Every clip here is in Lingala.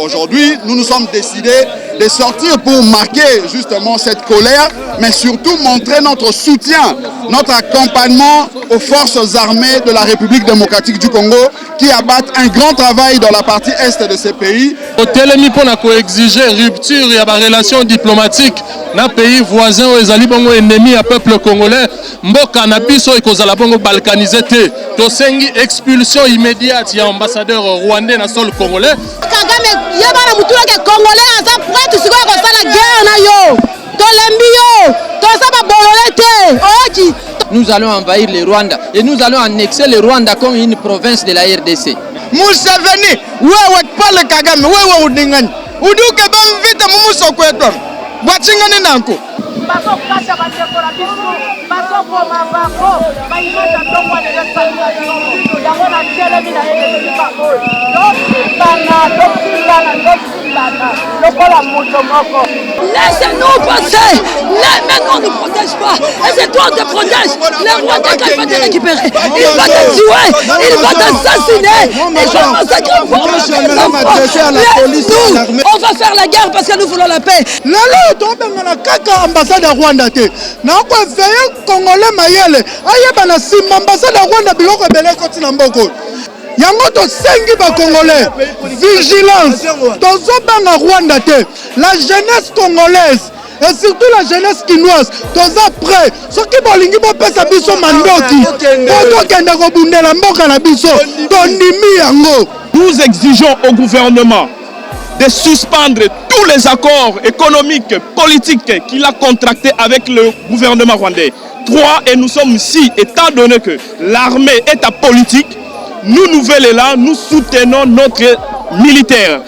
Aujourd'hui, nous nous sommes décidés de sortir pour marquer justement cette colère, mais surtout montrer notre soutien, notre accompagnement aux forces armées de la République démocratique du Congo qui abattent un grand travail dans la partie est de ces pays. Telemi pour exiger rupture et la relation diplomatique dans pays voisins où les alibongo ennemis à peuple congolais, mboka na biso ekozala bongo balkanisé te. Tosengi expulsion immédiate ya ambassadeur rwandais na sol congolais. Kagame yebana mutula ke congolais asa prêt sikoyo ko sala guerre na yo. Tolembi yo, tosaba bolole te. Oki nous allons envahir le Rwanda et nous allons annexer le Rwanda comme une province de la RDC. Museveni, wewe pale Kagame, wewe udingani. Uduke bamvita mumuso kwetu. Bwachingani nanko. Baso kata bandeko na biso, baso koma bako, baimata tongwa de salutation. Yangona telemi na yeye bako. Laissez-nous passer. Maintenant on ne protège pas. Et c'est toi qui protège. Le Rwanda qui va te récupérer. Il va te tuer. Il va t'assassiner. Il va massacrer nous. On va faire la guerre parce que nous voulons la paix. Lalo tombe na kaka ambassade ya Rwanda te. Na ko veille congolais mayele. Ayeba na simba ambassade ya Rwanda biloko belé koti na mboko. Yango to sengi ba congolais. Vigilance. Tozo banga Rwanda te. La jeunesse congolaise et surtout la jeunesse quinoise, toza prêt. Ce qui bolingi bo pesa biso mandoki. Poto kenda ko bundela mboka na biso. Tondimi yango. Nous exigeons au gouvernement de suspendre tous les accords économiques, politiques qu'il a contractés avec le gouvernement rwandais. 3. Et nous sommes ici, étant donné que l'armée est apolitique, nous nouvelles là, nous soutenons notre militaire.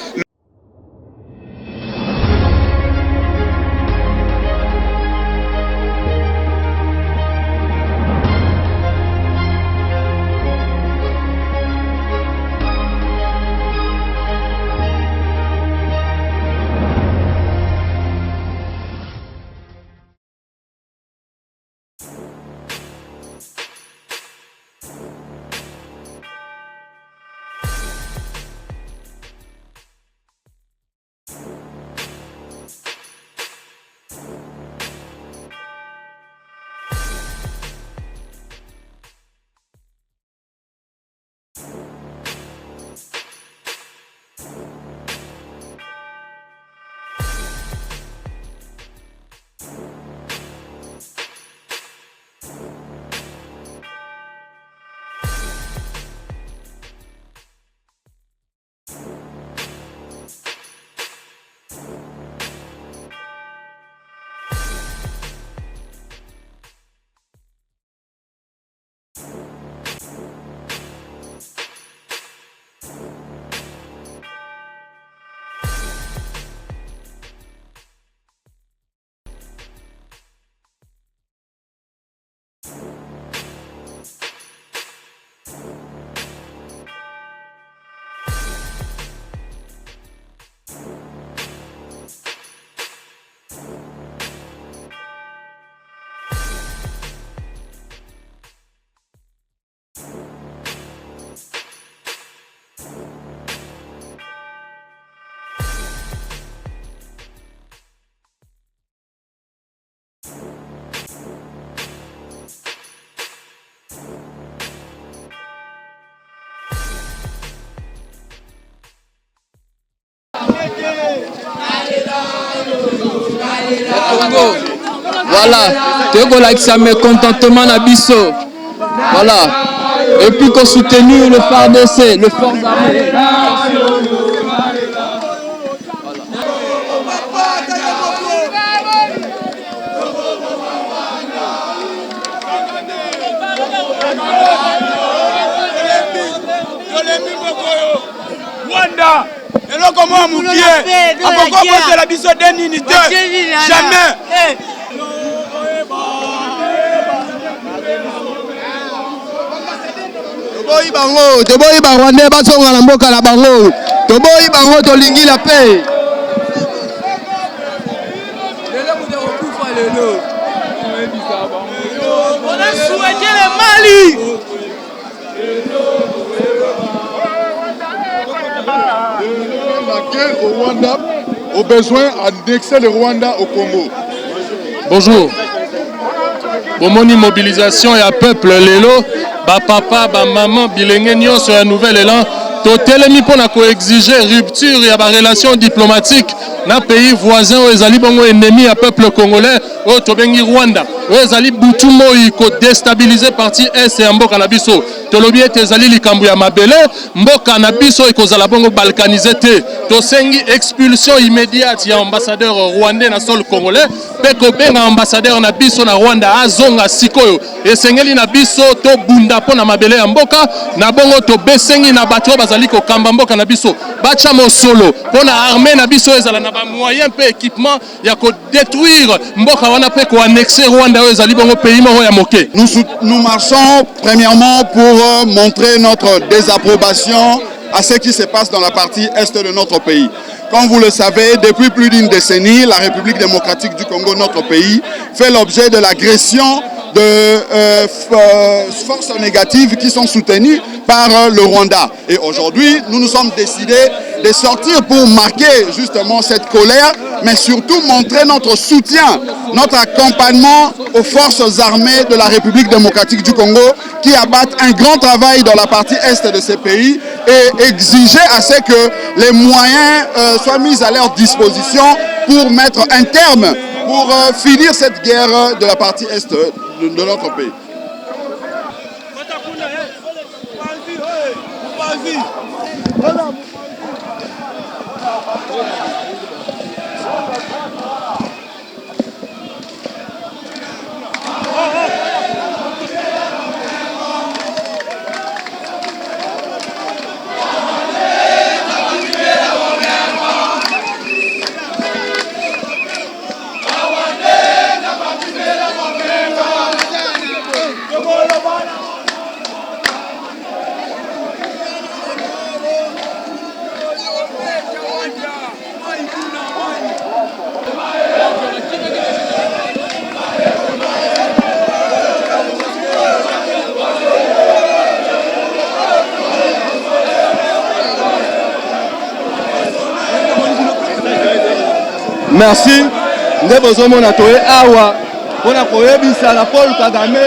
Voilà, tu vois que ça met contentement à Bisso. Voilà, et puis qu'on soutenu le FARDC, le Force Armée. Rwanda, et là comment on de la biso d'unité, jamais. Toboyi bango, toboyi Rwanda basonga na mboka na bango. Toboyi bango tolingi la paix. On a souhaité les pays. La guerre au Rwanda, au besoin d'annexer le Rwanda au Congo. Bonjour. Bomoni mobilisation ya peuple lelo, ba papa, ba maman, bilenge nyonso ya nouvel élan. Totelemi pona ko exiger rupture ya ba relation diplomatique na pays voisin o ezali bongo ennemi ya peuple congolais o tobengi Rwanda. O ezali butu moi ko déstabiliser partie est ya mboka na biso. Tolobi ete ezali likambo ya mabele, mboka na biso ekozala bongo balkaniser te. Tosengi expulsion immédiate ya ambassadeur rwandais na sol congolais, pe ko benga ambassadeur na biso na Rwanda azonga sikoyo. Esengeli na biso to bunda pona mabele ya mboka na bongo to besengi na bato bazali ko kamba mboka na biso. Bacha mosolo pona armée na biso ezala na ba moyen pe équipement ya ko détruire mboka wana pe ko annexer Rwanda o ezali bongo pays moko ya moke. Nous marchons premièrement pour montrer notre désapprobation à ce qui se passe dans la partie est de notre pays. Comme vous le savez, depuis plus d'une décennie, la République démocratique du Congo, notre pays, fait l'objet de l'agression de forces négatives qui sont soutenues par le Rwanda. Et aujourd'hui, nous nous sommes décidés de sortir pour marquer justement cette colère, mais surtout montrer notre soutien, notre accompagnement aux forces armées de la République démocratique du Congo qui abattent un grand travail dans la partie est de ce pays et exiger à ce que les moyens soient mis à leur disposition pour mettre un terme, pour finir cette guerre de la partie est de notre pays. Merci. Nous avons un atelier awa. On a koyebisa na Paul Kagame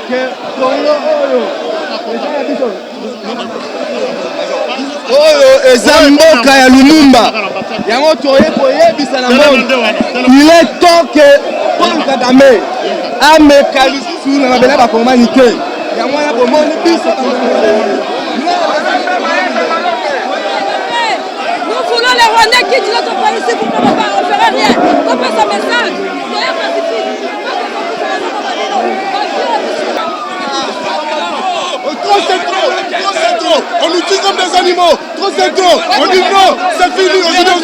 que Congo oyo eza mboka ya Lumumba. Yango toye koyebisa na monde. Il est temps que Paul Kagame amekalisi na mabele ba komanité. Yango ya bomoni biso. Nous voulons les Rwandais qui quittent notre pays ici pour ne pas faire rien. On passe un message. D'ailleurs, Trop c'est trop, on nous tue comme des animaux, trop c'est trop, on dit non, c'est fini, on dit non,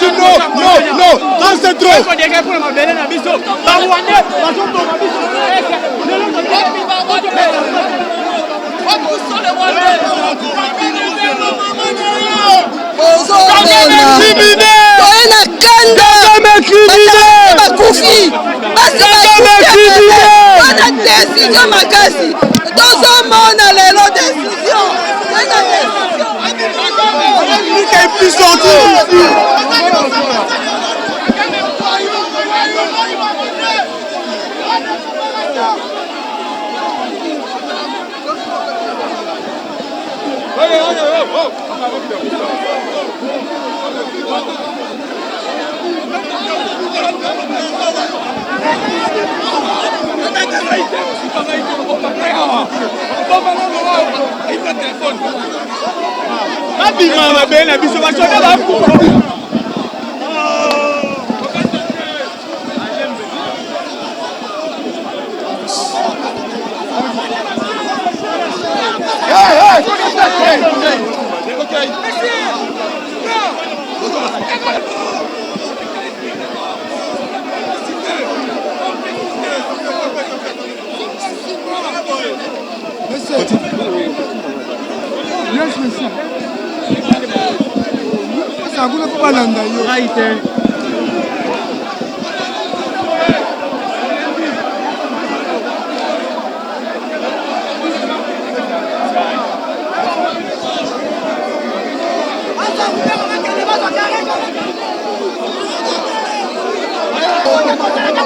trop c'est trop. décision makasi tozomona lelo décision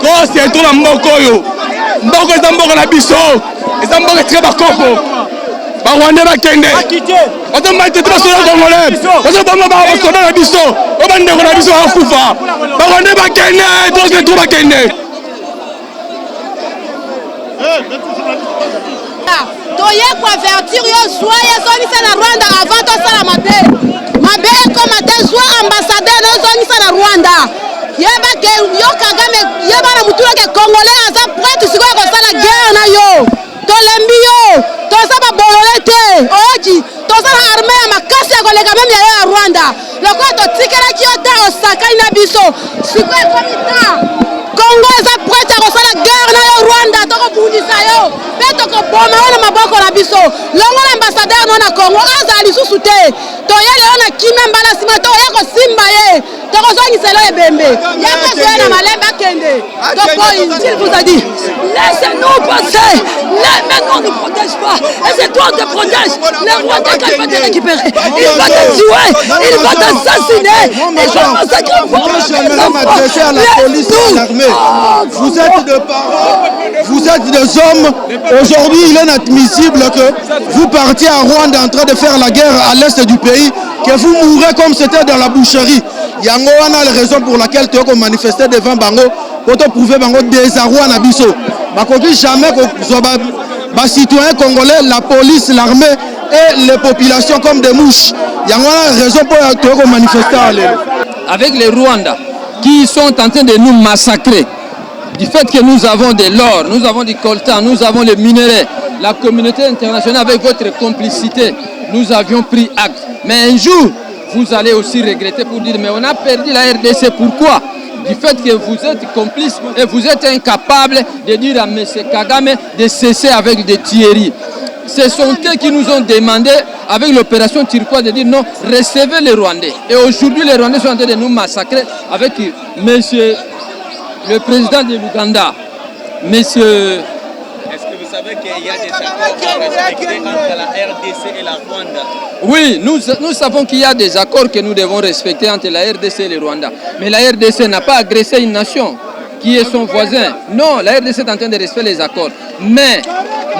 trop c'est trop na mboko yo mboko eza mboko na biso eza mboko très bakoko barwandais bakende bazomatete basoda congolais bazoboma basoda na biso o bandeko na biso bakufa barwandais bakende trop c'est trop bakende toye kuavertir yo zwa ezongisa na Rwanda avant tosala mabe mabe ekoma te zwa ambassadeur ezongisa na Rwanda yebake yo Kagame yebana mutulake congolais aza prête sikoyo kosala guerre na yo tolembi yo toza babolole te oji toza na armée ya makasi ya koleka meme ya yo ya Rwanda lokola totikelaki yo te osakani na biso sikoyo ekomi ta Congo eza prête ya kosala guerre na yo Rwanda tokobundisa yo mpe tokoboma yo na maboko na biso longola ambassadeur no na Congo azala lisusu te toye lelo na kimia mbala nsima toya kosimba ye tokozongisela ebembe yakozoya na malembe akende tokoyi s'il vous a dit laissez-nous passer mais non, on ne protège pas et c'est toi on te protège les Rwandais quand il va te récupérer il va te tuer il va t'assassiner il va massacrer à la police et à l'armée. Vous êtes de parents, vous êtes des hommes. Aujourd'hui, il est inadmissible que vous partiez à Rwanda en train de faire la guerre à l'est du pays, que vous mourrez comme c'était dans la boucherie. Yango on a les raisons pour lesquelles tu as manifesté devant Bango pour te prouver Bango désarroi na biso. Bakoki jamais que citoyens congolais, la police, l'armée et les populations comme des mouches. Yango on a les raisons pour te manifester. Avec les Rwandais qui sont en train de nous massacrer, du fait que nous avons de l'or, nous avons du coltan, nous avons les minerais, la communauté internationale avec votre complicité, nous avions pris acte. Mais un jour, vous allez aussi regretter pour dire, mais on a perdu la RDC, pourquoi? Du fait que vous êtes complice et vous êtes incapable de dire à M. Kagame de cesser avec des tueries. Ce sont eux qui nous ont demandé, avec l'opération turquoise, de dire non, recevez les Rwandais. Et aujourd'hui, les Rwandais sont en train de nous massacrer avec monsieur le président de l'Ouganda, monsieur... Est-ce que vous savez qu'il y a des accords respectés entre la RDC et la Rwanda? Oui, nous savons qu'il y a des accords que nous devons respecter entre la RDC et le Rwanda. Mais la RDC n'a pas agressé une nation qui est son voisin. Non, la RDC est en train de respecter les accords. Mais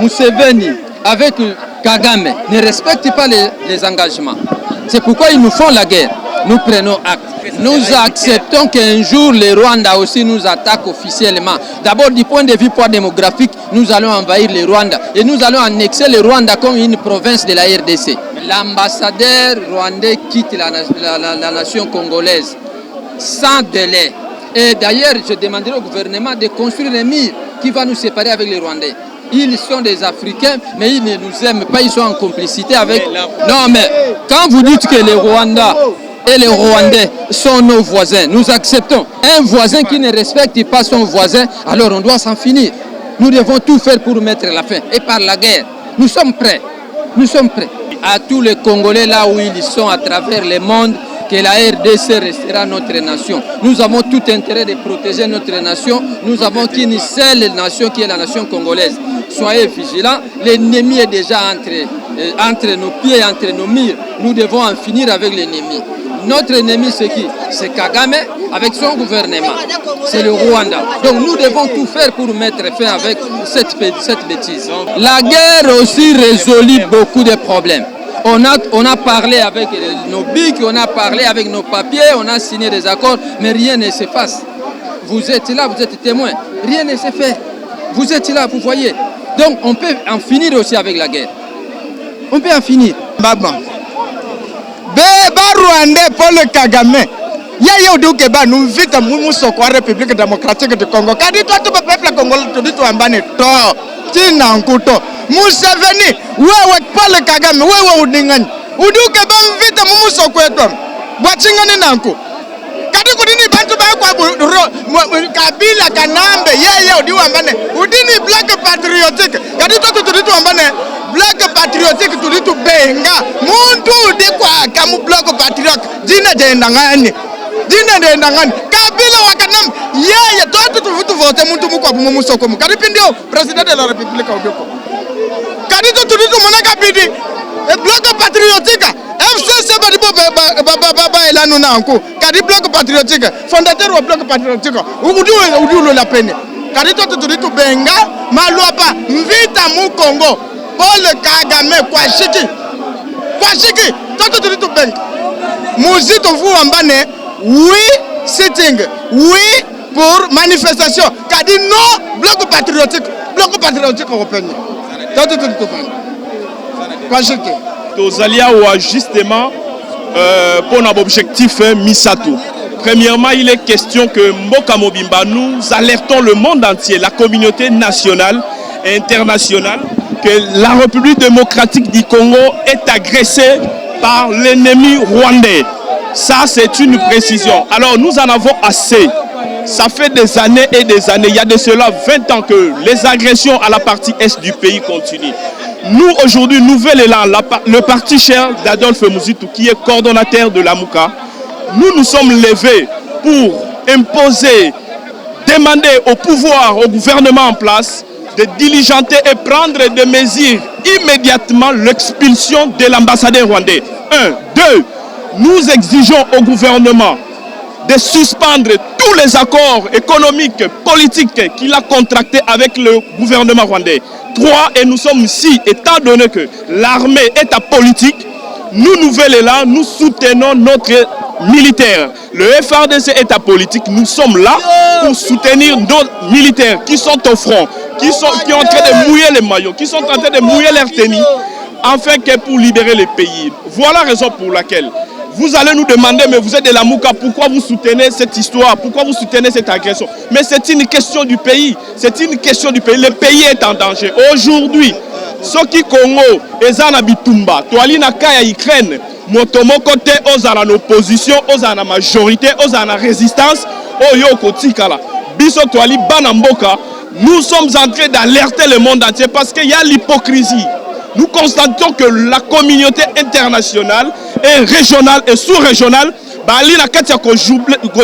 Museveni, avec Kagame, ne respecte pas les engagements. C'est pourquoi ils nous font la guerre. Nous prenons acte. Nous acceptons qu'un jour les Rwandais aussi nous attaquent officiellement. D'abord du point de vue poids démographique, nous allons envahir les Rwandais et nous allons annexer les Rwandais comme une province de la RDC. L'ambassadeur rwandais quitte la nation congolaise sans délai. Et d'ailleurs, je demanderai au gouvernement de construire un mur qui va nous séparer avec les Rwandais. Ils sont des Africains, mais ils ne nous aiment pas, ils sont en complicité avec... Non, mais quand vous dites que les Rwandais et les Rwandais sont nos voisins, nous acceptons. Un voisin qui ne respecte pas son voisin, alors on doit s'en finir. Nous devons tout faire pour mettre la fin. Et par la guerre, nous sommes prêts. Nous sommes prêts. À tous les Congolais là où ils sont à travers le monde, que la RDC restera notre nation. Nous avons tout intérêt de protéger notre nation. Nous avons qu'une seule nation qui est la nation congolaise. Soyez vigilants. L'ennemi est déjà entre nos pieds, entre nos murs. Nous devons en finir avec l'ennemi. Notre ennemi, c'est qui? C'est Kagame avec son gouvernement. C'est le Rwanda. Donc nous devons tout faire pour mettre fin avec cette bêtise. La guerre aussi résout beaucoup de problèmes. On a parlé avec nos bics, on a parlé avec nos papiers, on a signé des accords, mais rien ne se passe. Vous êtes là, vous êtes témoins. Rien ne se fait. Vous êtes là, vous voyez. Donc on peut en finir aussi avec la guerre. On peut en finir. Baba Rwandais Paul Kagame. Yaya uduke ba nous vite mumusoko wa République démocratique du Congo. Kadi toi tout peuple congolais tout dit ambane to. Tina nkuto. Museveni wewe Paul Kagame wewe udingani. Uduke ba vite mumusoko wetu. Bwachingane nanku. Kadi kudini bantu ba kwa Kabila Kanambe yeye udiwa ambane. Udini black patriotic. Kadi toi tout dit ambane. Black patriotic tulitu benga muntu de kwa kamu black patriotic dina de ndangani Kabila wakanam yeye toto tuvitu vote muntu mukwa mumusoko mukari pindio president de la république odoko kadi to tulitu mona kabidi black patriotic FCC badi baba elano na anko kadi bloc patriotique fondateur wa bloc patriotique udu la peine kadi to benga maluapa mvita mu Congo Paul Kagame kwa shiki to benga muzito vu ambane oui sitting oui pour manifestation kadi non bloc patriotique européen to benga kwa shiki Tozalia ou justement pour notre objectif Misato. Premièrement, il est question que Mboka Mobimba, nous alertons le monde entier, la communauté nationale et internationale, que la République démocratique du Congo est agressée par l'ennemi rwandais. Ça, c'est une précision. Alors, nous en avons assez. Ça fait des années et des années. Il y a de cela 20 ans que les agressions à la partie est du pays continuent. Nous, aujourd'hui, Nouvel Élan, le parti cher d'Adolphe Muzitu, qui est coordonnateur de la Mouka, nous sommes levés pour imposer, demander au pouvoir, au gouvernement en place, de diligenter et prendre des mesures immédiatement l'expulsion de l'ambassadeur rwandais. 1. 2. Nous exigeons au gouvernement de suspendre tous les accords économiques, politiques qu'il a contractés avec le gouvernement rwandais. 3. Et nous sommes ici, étant donné que l'armée est apolitique, nous, Nouvel Élan, nous soutenons notre militaire. Le FRDC est apolitique, nous sommes là pour soutenir nos militaires qui sont au front, qui sont en train de mouiller les maillots, qui sont en train de mouiller leurs tenues, afin que pour libérer le pays. Voilà la raison pour laquelle vous allez nous demander, mais vous êtes de la Mouka, pourquoi vous soutenez cette histoire, pourquoi vous soutenez cette agression? Mais c'est une question du pays, c'est une question du pays. Le pays est en danger. Aujourd'hui, ceux qui Congo, Ezana Bitumba, Toalina Kaya Ukraine, Motomo côté, Ozana l'opposition, Ozana majorité, Ozana résistance, Oyo Kotikala, Biso Toali Banamboka, nous sommes en train d'alerter le monde entier parce qu'il y a l'hypocrisie. Nous constatons que la communauté internationale et régionale et sous-régionale, Bali n'a qu'à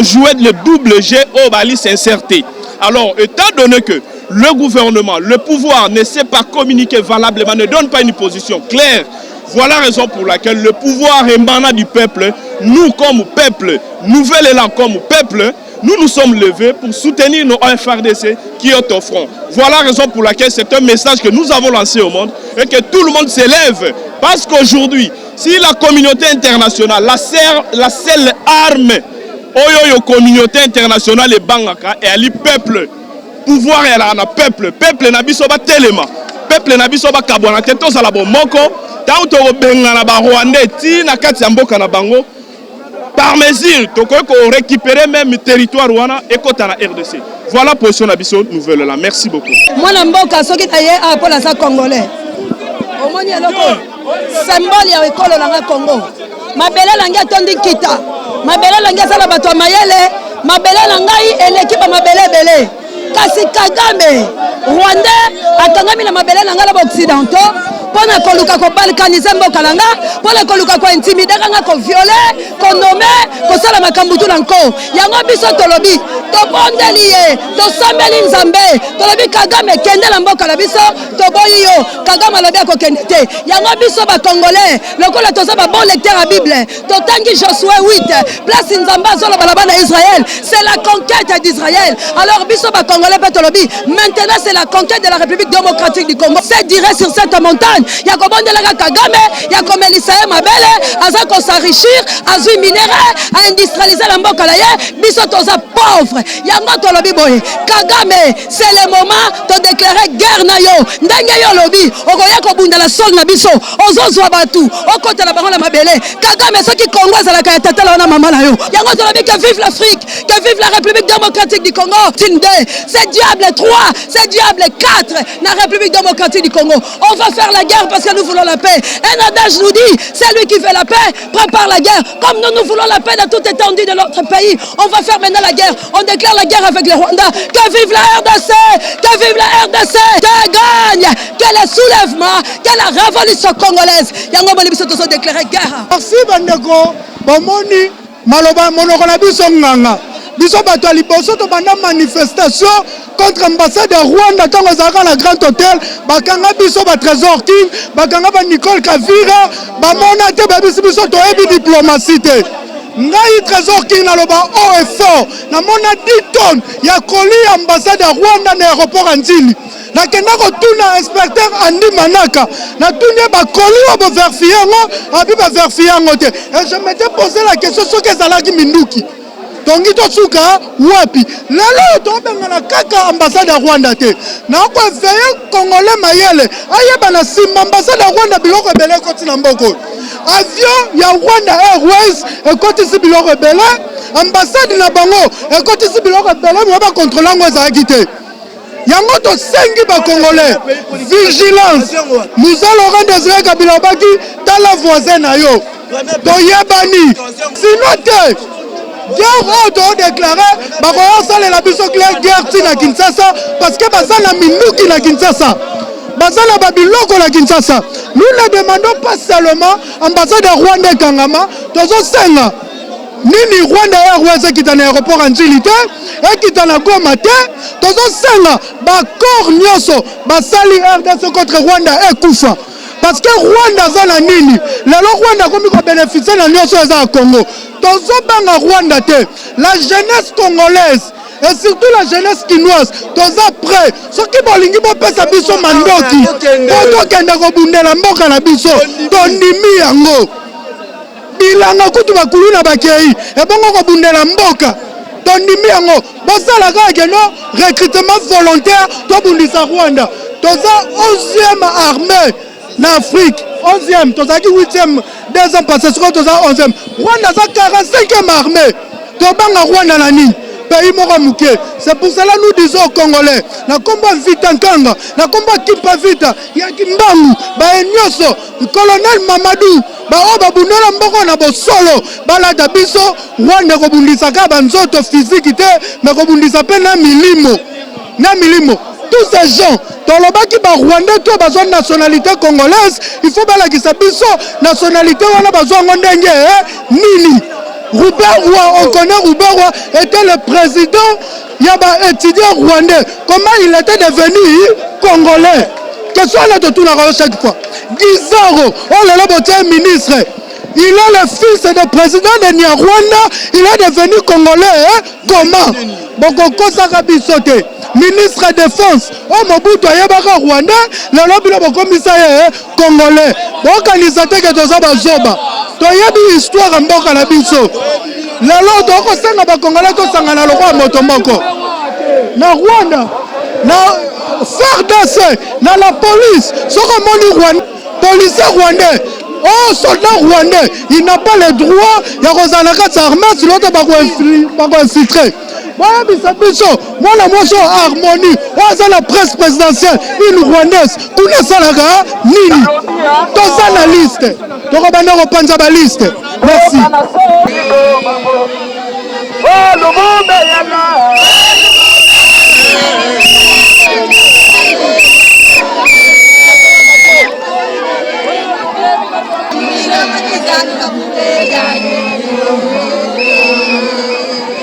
jouer le double G au Bali s'inserter. Alors, étant donné que le gouvernement, le pouvoir ne sait pas communiquer valablement, ne donne pas une position claire, voilà la raison pour laquelle le pouvoir émanant du peuple, nous comme peuple, Nouvel Élan comme peuple, nous nous sommes levés pour soutenir nos FRDC qui est au front. Voilà la raison pour laquelle c'est un message que nous avons lancé au monde et que tout le monde s'élève. Parce qu'aujourd'hui, si la communauté internationale, la seule arme, la communauté internationale est bangaka et elle peuple, pouvoir est là, peuple n'a pas tellement, peuple n'a pas kabwana, tetos à la bomoko, tant au bengana ba Rwandais, ti na katsiamboka na bango. Par mesure, on récupérer même le territoire Rwanda et côté la RDC. Voilà la position de Nouvel Élan. Merci beaucoup. Moi, je suis pour la Congolais. Au moins, il y a le symbole de l'école de Congo. Ma belle langue est tondi kita. Ma belle langue est la bateau mayele. Ma belle langue est l'équipe ma belle. Kasi Kagame, Rwandais, atangami na mabele langue la occidentaux. Pour ne pas ko balkaniser mboka nanga, pour ne pas ko intimider kanga ko violer, ko nommer, ko sala makambutu nanko. Yango biso tolobi, to bondelié, to sambeli nzambe, tolobi Kagame kende la mboka la biso, to boyo, Kagame lobi ko kendete. Yango biso ba congolais, lokola to sa ba bon lecteur à Bible, to tangi Josué 8, place nzamba solo balabana Israël, c'est la conquête d'Israël. Alors biso ba congolais pe tolobi, maintenant c'est la conquête de la République démocratique du Congo. C'est direct sur cette montagne. Il y a comme Kagame, il y a comme Elissaïe Mabele, à s'enrichir, à se minérer, à industrialiser la mboka laye, bisotoza pauvre. Il y a un lobby boy. Kagame, c'est le moment de déclarer guerre na yo. Ndenge yo lobby, okoya ko bunda la sol na biso, ozozwa batu, okota la baron la Mabele. Kagame ceux qui Congo za la kaya tata la na mama na yo. Il y a un lobby que vive l'Afrique, que vive la République démocratique du Congo. C'est diable 3, c'est diable 4, la République démocratique du Congo. On va faire la guerre parce que nous voulons la paix. Un adage nous dit, c'est lui qui fait la paix, prépare la guerre. Comme nous voulons la paix dans toute étendue de notre pays, on va faire maintenant la guerre. On déclare la guerre avec les Rwandais. Que vive la RDC, que vive la RDC, que gagne, que le soulèvement, que la révolution congolaise. Yango Bolibiso to déclarer guerre. Merci Bandeko, Bomoni, Maloba, Monokonabiso Nganga. biso bato ya liboso tobanda manifestation contre ambassade ya Rwanda ntango ezalaka na Grand Hôtel bakanga biso ba Trésor King bakanga ba Nicole Kavira bamona te babisi biso toyebi diplomatie te ngai Trésor King naloba haut et fort namona 10 tonnes ya colis ambassade ya Rwanda na aéroport ya Njili nakenda kotuna inspecteur Andi Manaka natuni bakoli oyo boverifie yango abi baverifie yango te et je m'étais posé la question soki ezalaki minduki tongi tosuka wapi lelo tobengana kaka ambassade ya Rwanda te nakoeveye congolais mayele ayeba na nsima ambassade ya Rwanda biloko ebele ekoti na mboko avion ya Rwanda Airways ekotisi biloko ebele ambassade na bango ekotisi biloko ebele mo bakontrole yango ezalaki te yango tosengi bacongolais vigilance Moussa Laurent Désiré Kabila baki tala voisin na yo toyebani sino te guerre oyo todéclare bakoyosalela biso guerre ti na Kinshasa parce que baza na minduki na Kinshasa baza na babiloko na Kinshasa nous ne demandons pas seulement ambassade ya Rwanda ekangama tozosenga nini Rwanda Airways ekita na aéroport ya Njili te ekita na Goma te tozosenga bakor nyonso basali RDC contre Rwanda ekufa parce que Rwanda aza na nini lelo Rwanda akomi kobénéficie na nyonso eza ya Congo tozobanga Rwanda te la jeunesse congolaise et surtout la jeunesse kinoise toza prêt soki bolingi bopesa biso mandoki po tokende kobundela mboka na biso tondimi yango bilanga kutu bakulu na bakei ebongo kobundela mboka tondimi yango bosala kaka no recrutement volontaire tobundisa Rwanda toza 11e armée na Afrique 11e tozaki 8e 2 ans passés soki toza 11e Rwanda za 45e armée tobanga Rwanda na nini pays moko muke c'est pour cela nous disons aux Congolais na komba vita nkanga na komba kipa vita ya kimbangu ba enyoso colonel Mamadou ba oba bundela mboko na bosolo balata biso Rwanda kobundisa ka banzoto physique te mais kobundisa pe na milimo tous ces gens tolobaki ba Rwandais to bazwa nationalité congolaise il faut balakisa biso nationalité wana bazwa ndenge nini Robert Roy, on connaît Robert Roy, était le président, il y a un étudiant rwandais. Comment il était devenu congolais? Question là de tout la chaque fois. Guizaro, oh là là, bon ministre. Il est le fils du président de Rwanda, il est devenu congolais. Comment? Bon, Kosaka Bisote, ministre de défense. Oh, Mobutu Ayabaka Rwanda, le lobby de commissaire congolais. Bon, organisateur que tu as zoba. Toyebi histoire mboka na biso lelo tokosenga bakongolais tosangana lokwa moto moko na Rwanda na FARDC na la police soko moni Rwanda policier rwandais oh soldat rwandais il n'a pas le droit ya kozala kati armée siloto bako infiltrer voilà biso mwana moso harmonie oza la presse présidentielle une rwandaise kuna salaka nini toza na liste tokobanda kopanza ba liste merci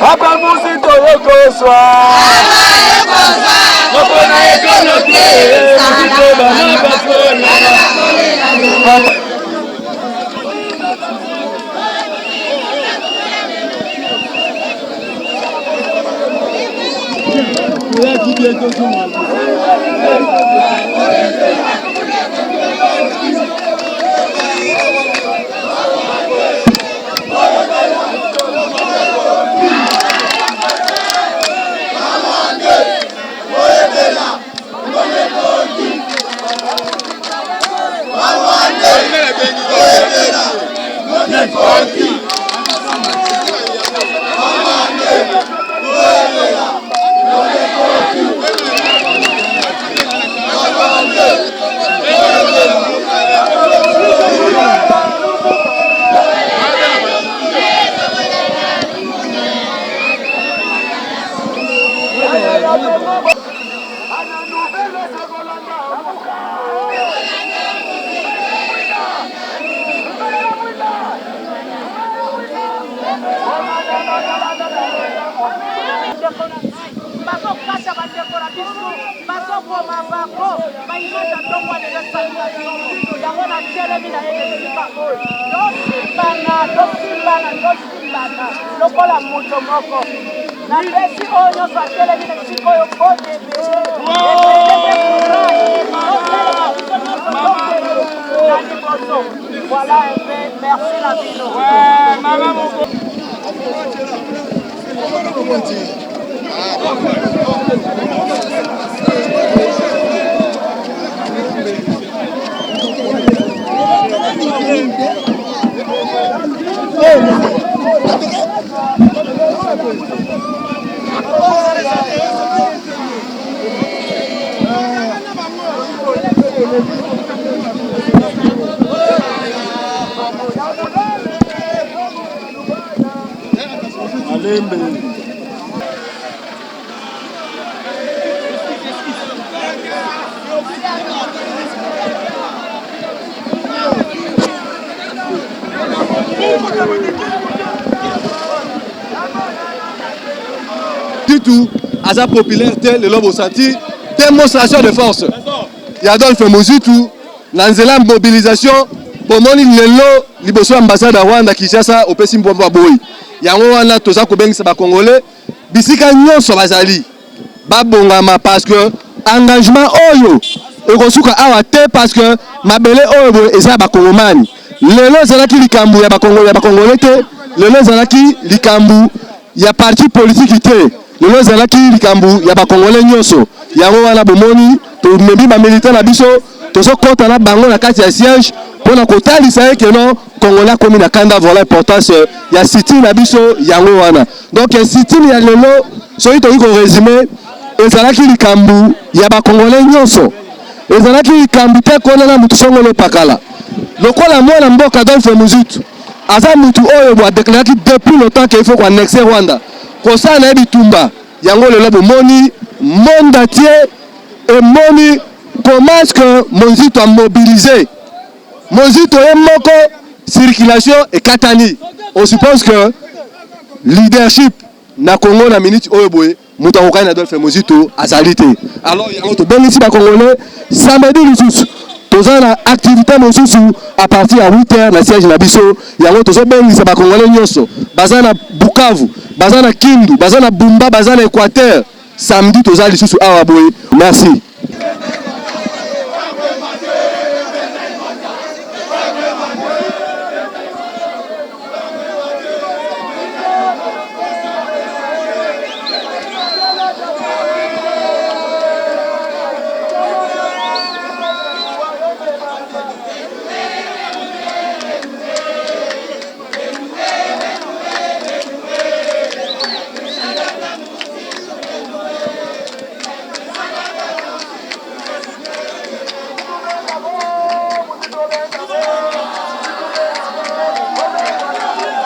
Papa Muzito yokoswa Mopona ekonote Muzito bana bakona bandeko na ngai bazokata bandeko na biso bazoboma bango baimata ntongo alela salutation yango na telemi na ye esika oyo tosimbana lokola moto moko napesi oyo nyonso atelemi na esika oyo voilà un peu, merci la ville. Ouais, maman, du tout, Aza populaire tel le lobo sati, démonstration de force. Yadolphe Muzitu, Nanzela mobilisation, pour moni lelo, liboso ambassade à Rwanda Kinshasa, au Pessim Bomba Boy. Yango wana toza ko bengisa ba Congolais, bisika nyonso bazali. Babongama parce que engagement oyo ekosuka awa te parce que mabele oyo eza ba Congomani. Lelo zalaki likambu ya ba Congolais te, lelo zalaki likambu ya parti politique te. Lelo zalaki likambu ya ba Congolais nyonso. Yango wana bomoni to mebi ba militant na biso tozo kota na bango na kati ya siège pona kotalisa ye keno Congolais komi na kanda voilà importance ya siti na biso yango wana. Donc siti ya lelo soki toki ko résumer ezalaki likambu ya ba Congolais nyonso. Ezalaki likambu te kona na mutu songolo pakala. Lokola mwana mboka Adolphe Muzitu aza mutu oyo bo déclaré depuis longtemps qu'il faut qu'on annexe Rwanda. Kosa na bitumba yango lelo bomoni monde entier et moni comment est-ce que Muzitu a mobilisé. Muzitu est moko circulation et katani. On suppose que leadership na Congo na minute oyo boye mutu akokani Adolphe Muzitu azalite. Alors yango to benisi ba Congolais samedi lisusu toza na activité mosusu à partir à 8h na siège na biso yango tozo bengisa ba Congolais nyonso baza na Bukavu baza na Kindu baza na Bumba baza na Équateur samedi toza lisusu awa boye. Merci.